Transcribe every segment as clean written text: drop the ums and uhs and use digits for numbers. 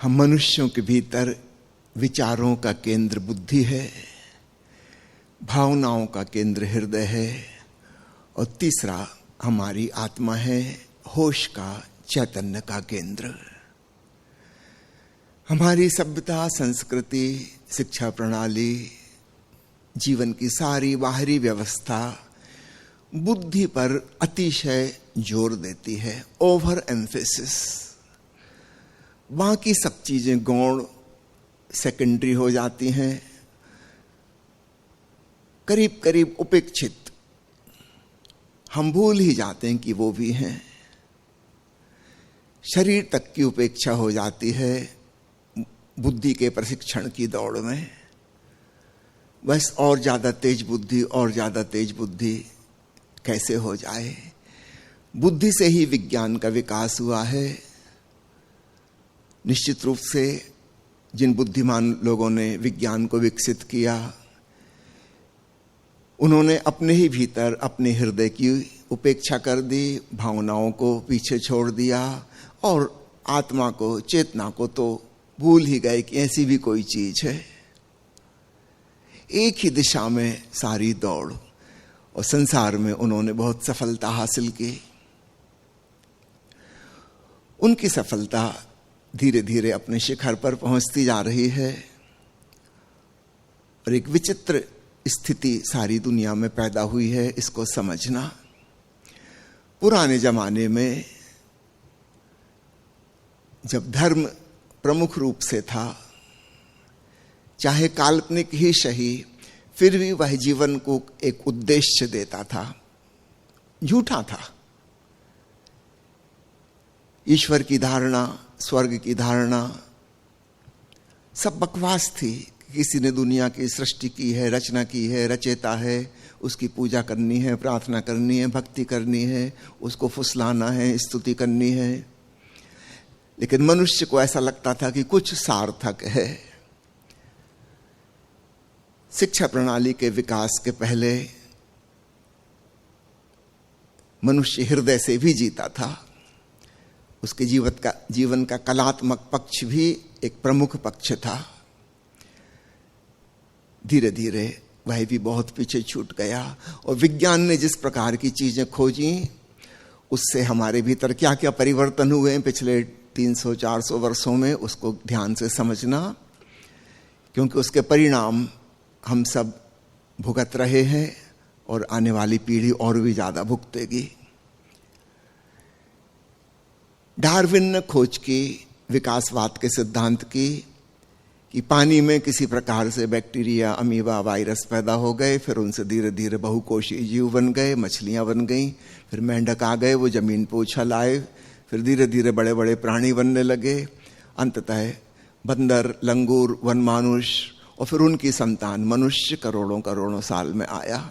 हम मनुष्यों के भीतर विचारों का केंद्र बुद्धि है, भावनाओं का केंद्र हृदय है, और तीसरा हमारी आत्मा है, होश का, चैतन्य का केंद्र। हमारी सभ्यता, संस्कृति, शिक्षा प्रणाली, जीवन की सारी बाहरी व्यवस्था बुद्धि पर अतिशय जोर देती है, ओवर एम्फेसिस। बाकी सब चीजें गौण, सेकेंडरी हो जाती हैं, करीब करीब उपेक्षित। हम भूल ही जाते हैं कि वो भी हैं। शरीर तक की उपेक्षा हो जाती है बुद्धि के प्रशिक्षण की दौड़ में। बस और ज्यादा तेज बुद्धि, और ज्यादा तेज बुद्धि कैसे हो जाए। बुद्धि से ही विज्ञान का विकास हुआ है। निश्चित रूप से जिन बुद्धिमान लोगों ने विज्ञान को विकसित किया, उन्होंने अपने ही भीतर अपने हृदय की उपेक्षा कर दी, भावनाओं को पीछे छोड़ दिया और आत्मा को, चेतना को तो भूल ही गए कि ऐसी भी कोई चीज है। एक ही दिशा में सारी दौड़, और संसार में उन्होंने बहुत सफलता हासिल की। उनकी सफलता धीरे धीरे अपने शिखर पर पहुंचती जा रही है, और एक विचित्र स्थिति सारी दुनिया में पैदा हुई है, इसको समझना। पुराने जमाने में जब धर्म प्रमुख रूप से था, चाहे काल्पनिक ही सही, फिर भी वह जीवन को एक उद्देश्य देता था। झूठा था। ईश्वर की धारणा, स्वर्ग की धारणा सब बकवास थी। किसी ने दुनिया की सृष्टि की है, रचना की है, रचेता है, उसकी पूजा करनी है, प्रार्थना करनी है, भक्ति करनी है, उसको फुसलाना है, स्तुति करनी है। लेकिन मनुष्य को ऐसा लगता था कि कुछ सार्थक है। शिक्षा प्रणाली के विकास के पहले मनुष्य हृदय से भी जीता था। उसके जीवन का कलात्मक पक्ष भी एक प्रमुख पक्ष था। धीरे धीरे वह भी बहुत पीछे छूट गया, और विज्ञान ने जिस प्रकार की चीजें खोजी, उससे हमारे भीतर क्या क्या परिवर्तन हुए पिछले 300-400 वर्षों में, उसको ध्यान से समझना, क्योंकि उसके परिणाम हम सब भुगत रहे हैं और आने वाली पीढ़ी और भी ज्यादा भुगतेगी। डार्विन ने खोज की विकासवाद के सिद्धांत की कि पानी में किसी प्रकार से बैक्टीरिया, अमीबा, वायरस पैदा हो गए, फिर उनसे धीरे धीरे बहुकोषीय जीव बन गए, मछलियां बन गई, फिर मेंढक आ गए, वो जमीन पर उछल आए, फिर धीरे धीरे बड़े बड़े प्राणी बनने लगे, अंततः बंदर, लंगूर, वनमानुष, और फिर उनकी संतान मनुष्य करोड़ों करोड़ों साल में आया।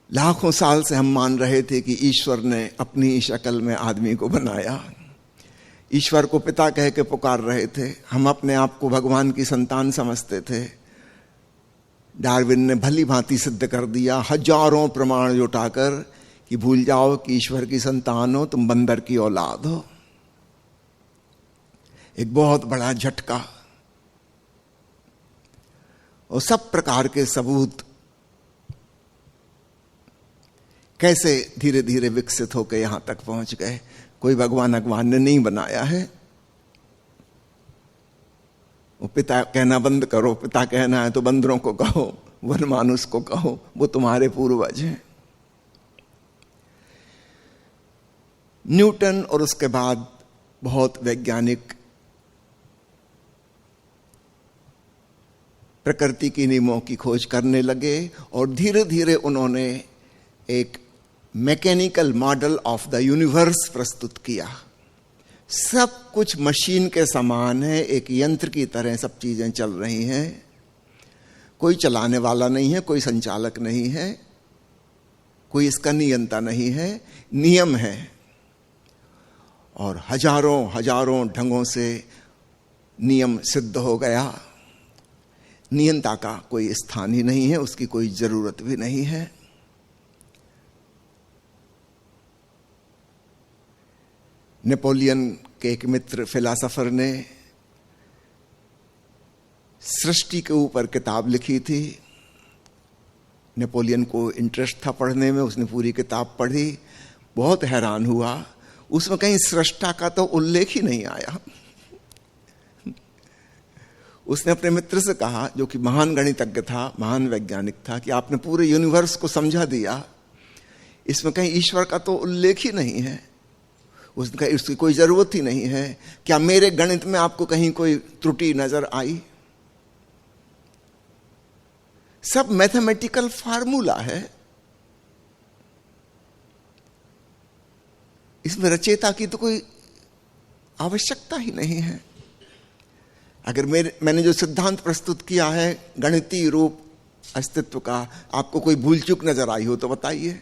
लाखों साल से हम मान रहे थे कि ईश्वर ने अपनी शक्ल में आदमी को बनाया। ईश्वर को पिता कह के पुकार रहे थे, हम अपने आप को भगवान की संतान समझते थे। डार्विन ने भली भांति सिद्ध कर दिया, हजारों प्रमाण जुटाकर, कि भूल जाओ कि ईश्वर की संतान हो, तुम बंदर की औलाद हो। एक बहुत बड़ा झटका, और सब प्रकार के सबूत कैसे धीरे धीरे विकसित होकर यहां तक पहुंच गए। कोई भगवान ने नहीं बनाया है। वो पिता कहना बंद करो, पिता कहना है तो बंदरों को कहो, वनमानुष को कहो, वो तुम्हारे पूर्वज हैं। न्यूटन और उसके बाद बहुत वैज्ञानिक प्रकृति के नियमों की खोज करने लगे, और धीरे धीरे उन्होंने एक mechanical model of the universe प्रस्तुत किया। सब कुछ मशीन के समान है, एक यंत्र की तरह सब चीजें चल रही हैं। कोई चलाने वाला नहीं है, कोई संचालक नहीं है, कोई इसका नियंता नहीं है, नियम है। और हजारों हजारों ढंगों से नियम सिद्ध हो गया। नियंता का कोई स्थान ही नहीं है, उसकी कोई जरूरत भी नहीं है। नेपोलियन के एक मित्र फिलासफर ने सृष्टि के ऊपर किताब लिखी थी। नेपोलियन को इंटरेस्ट था पढ़ने में, उसने पूरी किताब पढ़ी, बहुत हैरान हुआ, उसमें कहीं सृष्टा का तो उल्लेख ही नहीं आया। उसने अपने मित्र से कहा, जो कि महान गणितज्ञ था, महान वैज्ञानिक था, कि आपने पूरे यूनिवर्स को समझा दिया, इसमें कहीं ईश्वर का तो उल्लेख ही नहीं है। उसने कहा इसकी कोई जरूरत ही नहीं है। क्या मेरे गणित में आपको कहीं कोई त्रुटि नजर आई? सब मैथमेटिकल फार्मूला है, इसमें रचयिता की तो कोई आवश्यकता ही नहीं है। अगर मैंने जो सिद्धांत प्रस्तुत किया है गणितीय रूप अस्तित्व का, आपको कोई भूल चूक नजर आई हो तो बताइए।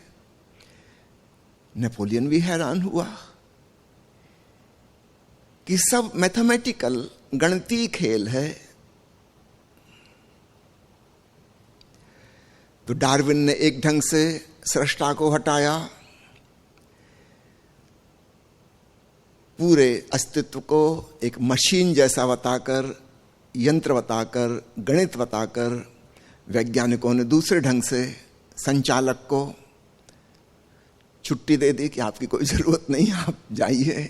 नेपोलियन भी हैरान हुआ कि सब मैथमेटिकल गणितीय खेल है। तो डार्विन ने एक ढंग से सृष्टा को हटाया, पूरे अस्तित्व को एक मशीन जैसा बताकर, यंत्र बताकर, गणित बताकर, वैज्ञानिकों ने दूसरे ढंग से संचालक को छुट्टी दे दी कि आपकी कोई जरूरत नहीं, आप जाइए।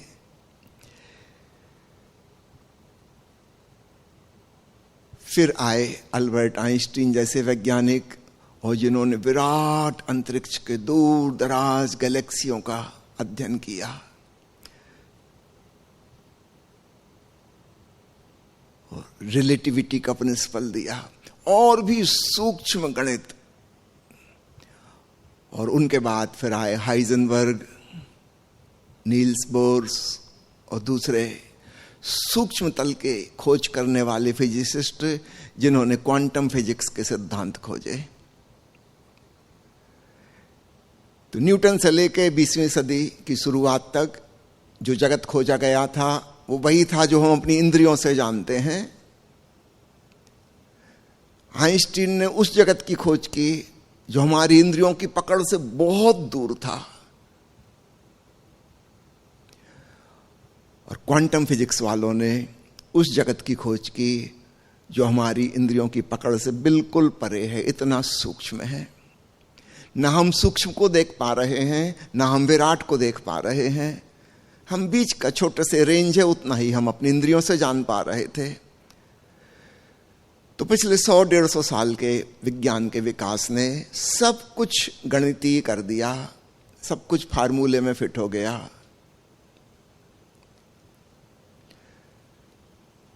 फिर आए अल्बर्ट आइंस्टीन जैसे वैज्ञानिक, और जिन्होंने विराट अंतरिक्ष के दूर दराज गैलेक्सियों का अध्ययन किया। और रिलेटिविटी का प्रिंसिपल दिया, और भी सूक्ष्म गणित। और उनके बाद फिर आए हाइजेनबर्ग, नील्स बोर्स और दूसरे सूक्ष्म तल के खोज करने वाले फिजिसिस्ट, जिन्होंने क्वांटम फिजिक्स के सिद्धांत खोजे। तो न्यूटन से लेकर 20वीं सदी की शुरुआत तक जो जगत खोजा गया था वो वही था जो हम अपनी इंद्रियों से जानते हैं। आइंस्टीन ने उस जगत की खोज की जो हमारी इंद्रियों की पकड़ से बहुत दूर था। और क्वांटम फिजिक्स वालों ने उस जगत की खोज की जो हमारी इंद्रियों की पकड़ से बिल्कुल परे है, इतना सूक्ष्म है। ना हम सूक्ष्म को देख पा रहे हैं, ना हम विराट को देख पा रहे हैं। हम बीच का छोटे से रेंज है, उतना ही हम अपनी इंद्रियों से जान पा रहे थे। तो पिछले 100-150 साल के विज्ञान के विकास ने सब कुछ गणितीय कर दिया, सब कुछ फार्मूले में फिट हो गया।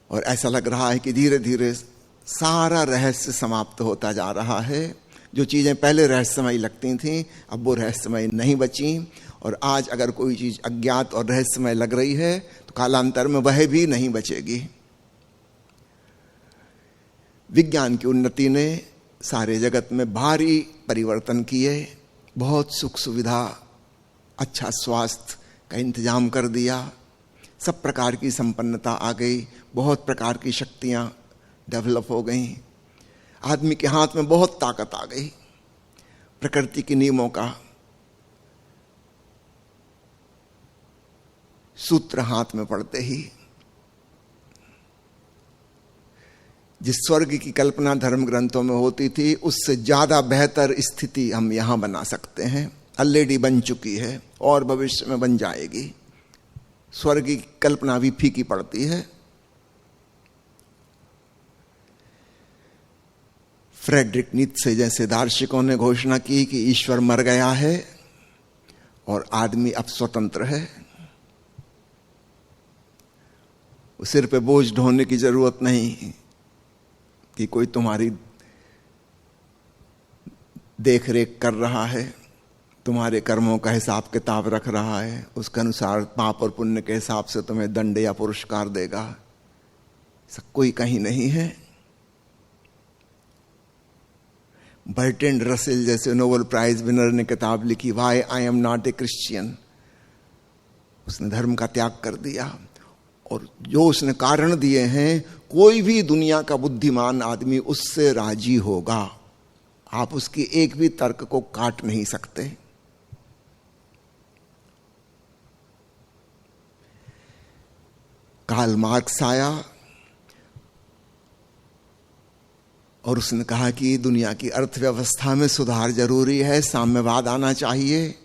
और ऐसा लग रहा है कि धीरे धीरे सारा रहस्य समाप्त होता जा रहा है। जो चीजें पहले रहस्यमयी लगती थीं, अब वो रहस्यमयी नहीं बची। और आज अगर कोई चीज अज्ञात और रहस्यमय लग रही है तो कालांतर में वह भी नहीं बचेगी। विज्ञान की उन्नति ने सारे जगत में भारी परिवर्तन किए, बहुत सुख सुविधा, अच्छा स्वास्थ्य का इंतजाम कर दिया, सब प्रकार की संपन्नता आ गई, बहुत प्रकार की शक्तियां डेवलप हो गई, आदमी के हाथ में बहुत ताकत आ गई। प्रकृति के नियमों का सूत्र हाथ में पड़ते ही जिस स्वर्ग की कल्पना धर्म ग्रंथों में होती थी, उससे ज्यादा बेहतर स्थिति हम यहां बना सकते हैं। ऑलरेडी बन चुकी है और भविष्य में बन जाएगी। स्वर्ग की कल्पना भी फीकी पड़ती है। फ्रेडरिक नीत्शे जैसे दार्शनिकों ने घोषणा की कि ईश्वर मर गया है और आदमी अब स्वतंत्र है। सिर पे बोझ ढोने की जरूरत नहीं कि कोई तुम्हारी देख रेख कर रहा है, तुम्हारे कर्मों का हिसाब किताब रख रहा है, उसके अनुसार पाप और पुण्य के हिसाब से तुम्हें दंड या पुरस्कार देगा। ऐसा कोई कहीं नहीं है। बर्ट्रैंड रसेल जैसे नोबेल प्राइज विनर ने किताब लिखी, why I am not a Christian. उसने धर्म का त्याग कर दिया और जो उसने कारण दिए हैं, कोई भी दुनिया का बुद्धिमान आदमी उससे राजी होगा। आप उसकी एक भी तर्क को काट नहीं सकते। कार्ल मार्क्स आया और उसने कहा कि दुनिया की अर्थव्यवस्था में सुधार जरूरी है, साम्यवाद आना चाहिए।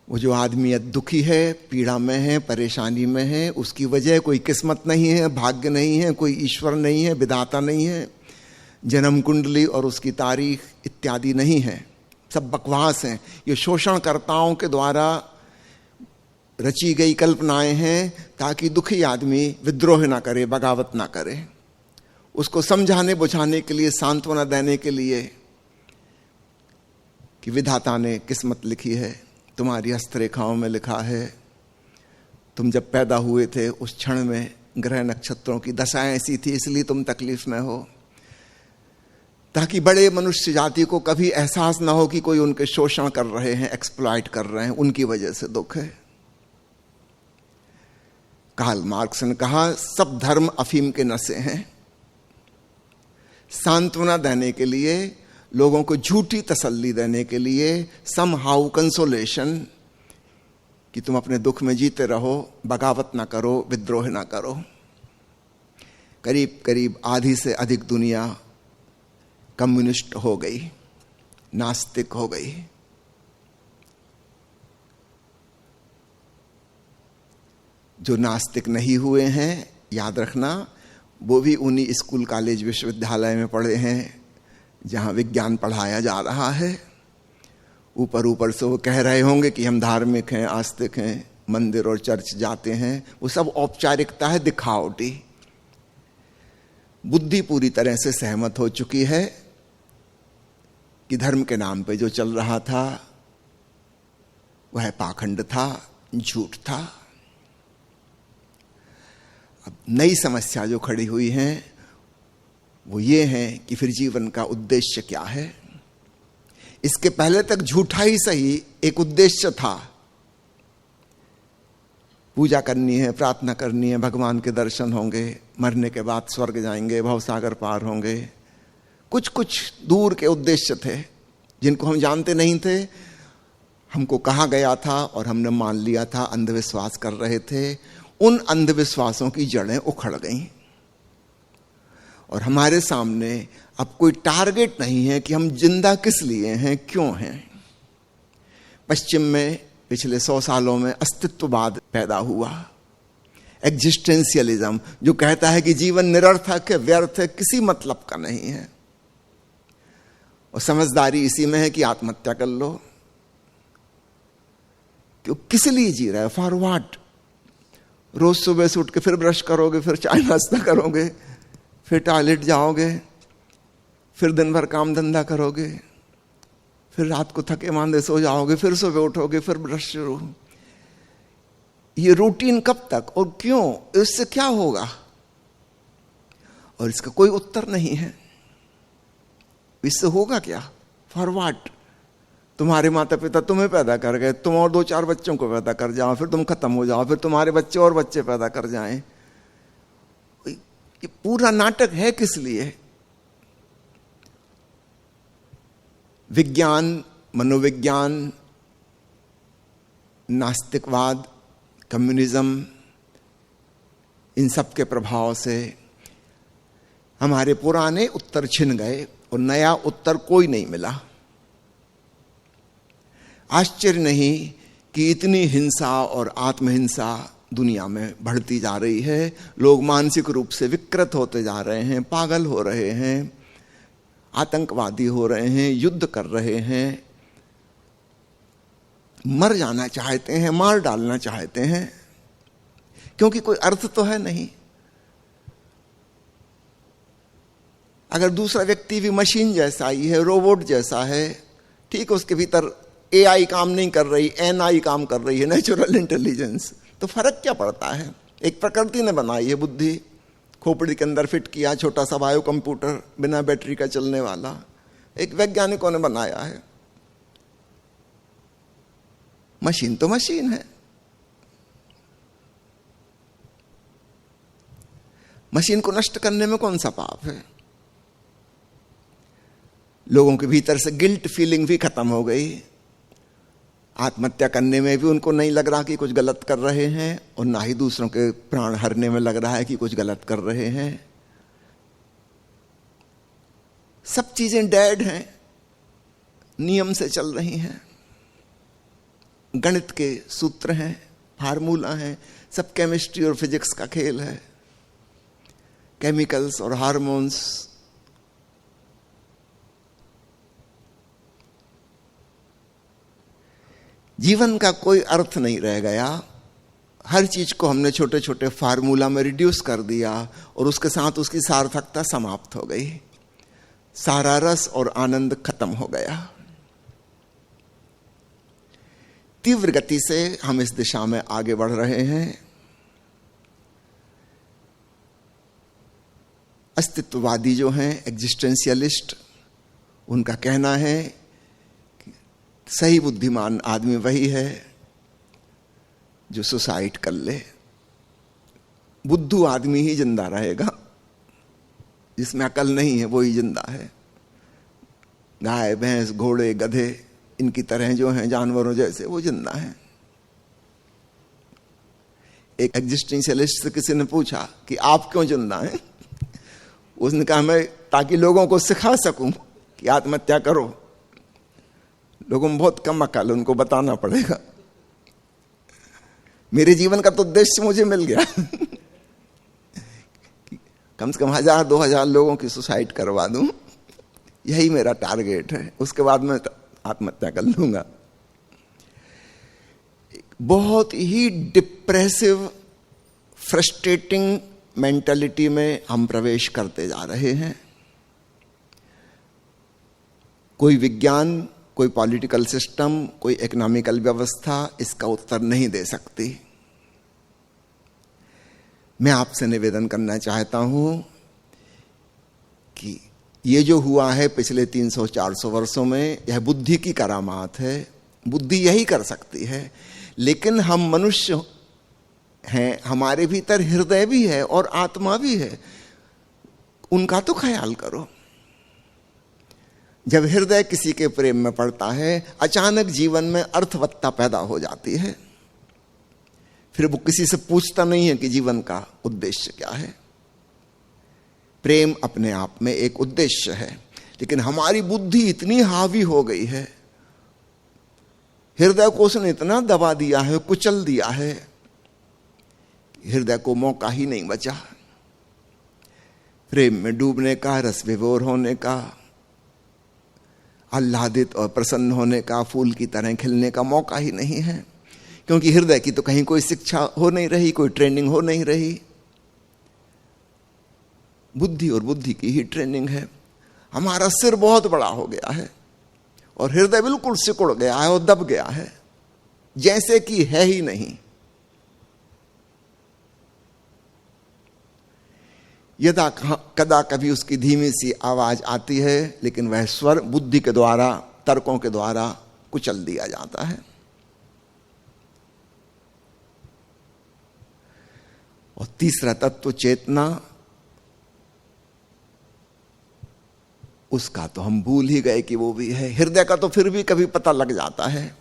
वो जो आदमी दुखी है, पीड़ा में है, परेशानी में है, उसकी वजह कोई किस्मत नहीं है, भाग्य नहीं है, कोई ईश्वर नहीं है, विधाता नहीं है, जन्म कुंडली और उसकी तारीख इत्यादि नहीं है, सब बकवास हैं। ये शोषणकर्ताओं के द्वारा रची गई कल्पनाएं हैं ताकि दुखी आदमी विद्रोह ना करे, बगावत ना करे। उसको समझाने बुझाने के लिए, सांत्वना देने के लिए कि विधाता ने किस्मत लिखी है, तुम्हारी हस्तरेखाओं में लिखा है, तुम जब पैदा हुए थे उस क्षण में ग्रह नक्षत्रों की दशाएं ऐसी थी, इसलिए तुम तकलीफ में हो, ताकि बड़े मनुष्य जाति को कभी एहसास ना हो कि कोई उनके शोषण कर रहे हैं, एक्सप्लॉइट कर रहे हैं, उनकी वजह से दुख है। कार्ल मार्क्स ने कहा सब धर्म अफीम के नशे हैं। सांत्वना देने के लिए, लोगों को झूठी तसल्ली देने के लिए, सम हाउ कंसोलेशन, कि तुम अपने दुख में जीते रहो, बगावत ना करो, विद्रोह ना करो। करीब करीब आधी से अधिक दुनिया कम्युनिस्ट हो गई, नास्तिक हो गई। जो नास्तिक नहीं हुए हैं, याद रखना, वो भी उन्हीं स्कूल कॉलेज विश्वविद्यालय में पढ़े हैं जहां विज्ञान पढ़ाया जा रहा है। ऊपर ऊपर से वो कह रहे होंगे कि हम धार्मिक हैं, आस्तिक हैं, मंदिर और चर्च जाते हैं, वो सब औपचारिकता है, दिखावटी। बुद्धि पूरी तरह से सहमत हो चुकी है कि धर्म के नाम पे जो चल रहा था वह पाखंड था, झूठ था। अब नई समस्या जो खड़ी हुई है वो ये है कि फिर जीवन का उद्देश्य क्या है। इसके पहले तक झूठा ही सही एक उद्देश्य था, पूजा करनी है, प्रार्थना करनी है, भगवान के दर्शन होंगे, मरने के बाद स्वर्ग जाएंगे, भवसागर पार होंगे। कुछ कुछ दूर के उद्देश्य थे जिनको हम जानते नहीं थे, हमको कहा गया था और हमने मान लिया था, अंधविश्वास कर रहे थे। उन अंधविश्वासों की जड़ें उखड़ गईं और हमारे सामने अब कोई टारगेट नहीं है कि हम जिंदा किस लिए हैं, क्यों हैं। पश्चिम में पिछले 100 सालों में अस्तित्ववाद पैदा हुआ, एग्जिस्टेंशियलिज्म, जो कहता है कि जीवन निरर्थक है, व्यर्थ है, किसी मतलब का नहीं है। और समझदारी इसी में है कि आत्महत्या कर लो। क्यों, किस लिए जी रहे हो, फॉर व्हाट। रोज सुबह से उठ के फिर ब्रश करोगे, फिर चाय नाश्ता करोगे, फिर टॉयलेट जाओगे, फिर दिन भर काम धंधा करोगे, फिर रात को थके मांदे सो जाओगे, फिर सुबह उठोगे, फिर ब्रश शुरू। ये रूटीन कब तक और क्यों, इससे क्या होगा? और इसका कोई उत्तर नहीं है। इससे होगा क्या, फॉर व्हाट। तुम्हारे माता पिता तुम्हें पैदा कर गए, तुम और 2-4 बच्चों को पैदा कर जाओ, फिर तुम खत्म हो जाओ, फिर तुम्हारे बच्चे और बच्चे पैदा कर जाएं। ये पूरा नाटक है किस लिए? विज्ञान, मनोविज्ञान, नास्तिकवाद, कम्युनिज्म, इन सब के प्रभाव से हमारे पुराने उत्तर छिन गए और नया उत्तर कोई नहीं मिला। आश्चर्य नहीं कि इतनी हिंसा और आत्महिंसा दुनिया में बढ़ती जा रही है। लोग मानसिक रूप से विकृत होते जा रहे हैं, पागल हो रहे हैं, आतंकवादी हो रहे हैं, युद्ध कर रहे हैं, मर जाना चाहते हैं, मार डालना चाहते हैं, क्योंकि कोई अर्थ तो है नहीं। अगर दूसरा व्यक्ति भी मशीन जैसा ही है, रोबोट जैसा है, ठीक, उसके भीतर एआई काम नहीं कर रही, एनआई काम कर रही है, नेचुरल इंटेलिजेंस, तो फर्क क्या पड़ता है? एक प्रकृति ने बनाई है बुद्धि, खोपड़ी के अंदर फिट किया छोटा सा बायो कंप्यूटर, बिना बैटरी का चलने वाला, एक वैज्ञानिकों ने बनाया है। मशीन तो मशीन है। मशीन को नष्ट करने में कौन सा पाप है? लोगों के भीतर से गिल्ट फीलिंग भी खत्म हो गई। आत्महत्या करने में भी उनको नहीं लग रहा कि कुछ गलत कर रहे हैं, और ना ही दूसरों के प्राण हरने में लग रहा है कि कुछ गलत कर रहे हैं। सब चीजें डेड हैं, नियम से चल रही हैं, गणित के सूत्र हैं, फार्मूला हैं, सब केमिस्ट्री और फिजिक्स का खेल है, केमिकल्स और हार्मोन्स। जीवन का कोई अर्थ नहीं रह गया। हर चीज को हमने छोटे छोटे फार्मूला में रिड्यूस कर दिया और उसके साथ उसकी सार्थकता समाप्त हो गई। सारा रस और आनंद खत्म हो गया। तीव्र गति से हम इस दिशा में आगे बढ़ रहे हैं। अस्तित्ववादी जो हैं, एग्जिस्टेंशियलिस्ट, उनका कहना है कि सही बुद्धिमान आदमी वही है जो सुसाइड कर ले। बुद्धू आदमी ही जिंदा रहेगा, जिसमें अकल नहीं है वो ही जिंदा है। गाय, भैंस, घोड़े, गधे, इनकी तरह जो हैं जानवरों जैसे, वो जिंदा हैं। एक एग्जिस्टेंशियलिस्ट से किसी ने पूछा कि आप क्यों जिंदा हैं? उसने कहा, मैं ताकि लोगों को सिखा सकूं कि आत्महत्या करो। लोगों में बहुत कम अकल, उनको बताना पड़ेगा। मेरे जीवन का तो उद्देश्य मुझे मिल गया। कम से कम 1000-2000 लोगों की सुसाइड करवा दूं, यही मेरा टारगेट है। उसके बाद मैं आत्महत्या कर लूंगा। बहुत ही डिप्रेसिव, फ्रस्ट्रेटिंग मेंटालिटी में हम प्रवेश करते जा रहे हैं। कोई विज्ञान, कोई पॉलिटिकल सिस्टम, कोई इकोनॉमिकल व्यवस्था इसका उत्तर नहीं दे सकती। मैं आपसे निवेदन करना चाहता हूं कि ये जो हुआ है पिछले 300-400 वर्षों में, यह बुद्धि की करामात है। बुद्धि यही कर सकती है। लेकिन हम मनुष्य हैं, हमारे भीतर हृदय भी है और आत्मा भी है। उनका तो ख्याल करो। जब हृदय किसी के प्रेम में पड़ता है, अचानक जीवन में अर्थवत्ता पैदा हो जाती है। फिर वो किसी से पूछता नहीं है कि जीवन का उद्देश्य क्या है। प्रेम अपने आप में एक उद्देश्य है, लेकिन हमारी बुद्धि इतनी हावी हो गई है, हृदय को उसने इतना दबा दिया है, कुचल दिया है, हृदय को मौका ही नहीं बचा प्रेम में डूबने का, रस विभोर होने का, आह्लादित और प्रसन्न होने का, फूल की तरह खिलने का मौका ही नहीं है। क्योंकि हृदय की तो कहीं कोई शिक्षा हो नहीं रही, कोई ट्रेनिंग हो नहीं रही। बुद्धि और बुद्धि की ही ट्रेनिंग है। हमारा सिर बहुत बड़ा हो गया है और हृदय बिल्कुल सिकुड़ गया है और दब गया है, जैसे कि है ही नहीं। यदा कदा कभी उसकी धीमी सी आवाज आती है, लेकिन वह स्वर बुद्धि के द्वारा, तर्कों के द्वारा कुचल दिया जाता है। और तीसरा तत्व चेतना, उसका तो हम भूल ही गए कि वो भी है। हृदय का तो फिर भी कभी पता लग जाता है।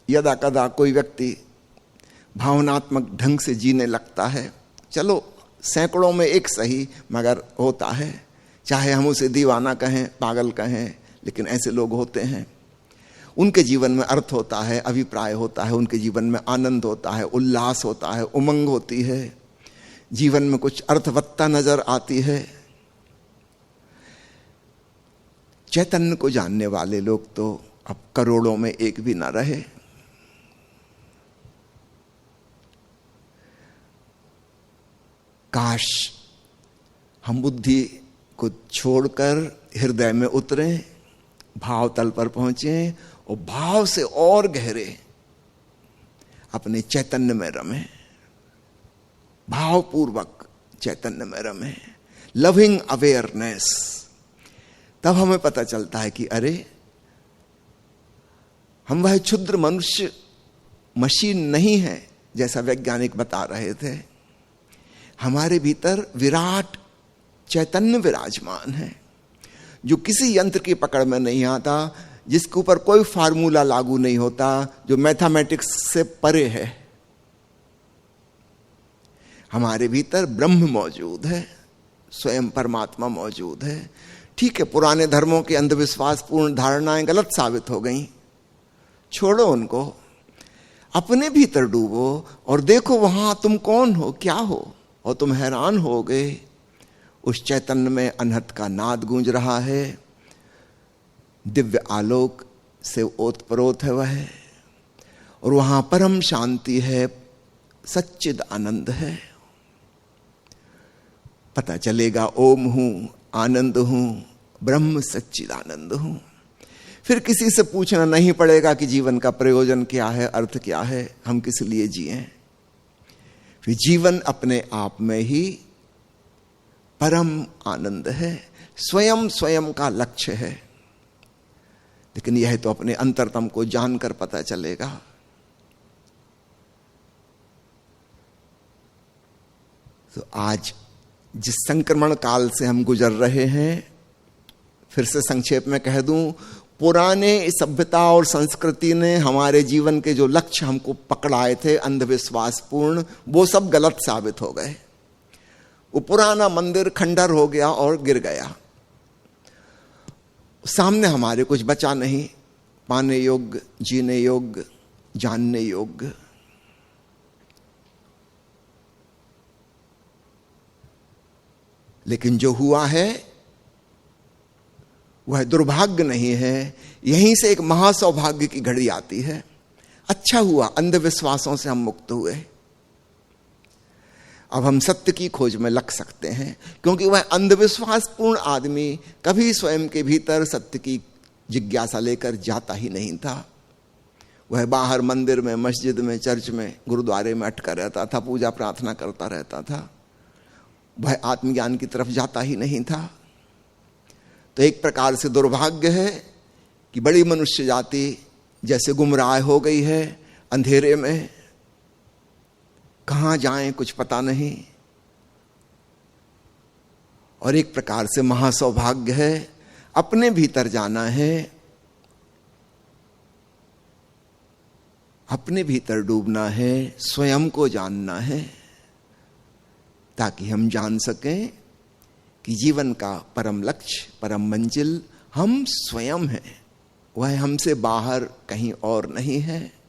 यदा कदा कोई व्यक्ति भावनात्मक ढंग से जीने लगता है, चलो सैकड़ों में एक सही, मगर होता है। चाहे हम उसे दीवाना कहें, पागल कहें, लेकिन ऐसे लोग होते हैं। उनके जीवन में अर्थ होता है, अभिप्राय होता है, उनके जीवन में आनंद होता है, उल्लास होता है, उमंग होती है, जीवन में कुछ अर्थवत्ता नजर आती है। चैतन्य को जानने वाले लोग तो अब करोड़ों में एक भी ना रहे। काश हम बुद्धि को छोड़कर हृदय में उतरें, भाव तल पर पहुंचे और भाव से और गहरे अपने चैतन्य में रमें, भावपूर्वक चैतन्य में रमें, लविंग अवेयरनेस। तब हमें पता चलता है कि अरे, हम वह क्षुद्र मनुष्य मशीन नहीं है जैसा वैज्ञानिक बता रहे थे। हमारे भीतर विराट चैतन्य विराजमान है, जो किसी यंत्र की पकड़ में नहीं आता, जिसके ऊपर कोई फार्मूला लागू नहीं होता, जो मैथमेटिक्स से परे है। हमारे भीतर ब्रह्म मौजूद है, स्वयं परमात्मा मौजूद है। ठीक है, पुराने धर्मों की अंधविश्वास पूर्ण धारणाएं गलत साबित हो गई, छोड़ो उनको, अपने भीतर डूबो और देखो वहां तुम कौन हो, क्या हो, और तुम हैरान हो गए। उस चैतन्य में अनहत का नाद गूंज रहा है, दिव्य आलोक से ओतप्रोत है वह, और वहां परम शांति है, सच्चिद आनंद है। पता चलेगा ओम हूं, आनंद हूं, ब्रह्म सच्चिद आनंद हूं। फिर किसी से पूछना नहीं पड़ेगा कि जीवन का प्रयोजन क्या है, अर्थ क्या है, हम किस लिए जिए। फिर जीवन अपने आप में ही परम आनंद है, स्वयं स्वयं का लक्ष्य है। लेकिन यह तो अपने अंतरतम को जानकर पता चलेगा। तो आज जिस संक्रमण काल से हम गुजर रहे हैं, फिर से संक्षेप में कह दूं, पुराने सभ्यता और संस्कृति ने हमारे जीवन के जो लक्ष्य हमको पकड़ाए थे अंधविश्वास पूर्ण, वो सब गलत साबित हो गए। वो पुराना मंदिर खंडर हो गया और गिर गया। सामने हमारे कुछ बचा नहीं, पाने योग्य, जीने योग्य, जानने योग्य। लेकिन जो हुआ है वह दुर्भाग्य नहीं है, यहीं से एक महासौभाग्य की घड़ी आती है। अच्छा हुआ अंधविश्वासों से हम मुक्त हुए, अब हम सत्य की खोज में लग सकते हैं, क्योंकि वह अंधविश्वास पूर्ण आदमी कभी स्वयं के भीतर सत्य की जिज्ञासा लेकर जाता ही नहीं था। वह बाहर मंदिर में, मस्जिद में, चर्च में, गुरुद्वारे में अटका रहता था, पूजा प्रार्थना करता रहता था, वह आत्मज्ञान की तरफ जाता ही नहीं था। तो एक प्रकार से दुर्भाग्य है कि बड़ी मनुष्य जाति जैसे गुमराह हो गई है, अंधेरे में, कहां जाएं कुछ पता नहीं। और एक प्रकार से महासौभाग्य है, अपने भीतर जाना है, अपने भीतर डूबना है, स्वयं को जानना है, ताकि हम जान सकें कि जीवन का परम लक्ष्य, परम मंजिल हम स्वयं हैं, वह हमसे बाहर कहीं और नहीं है।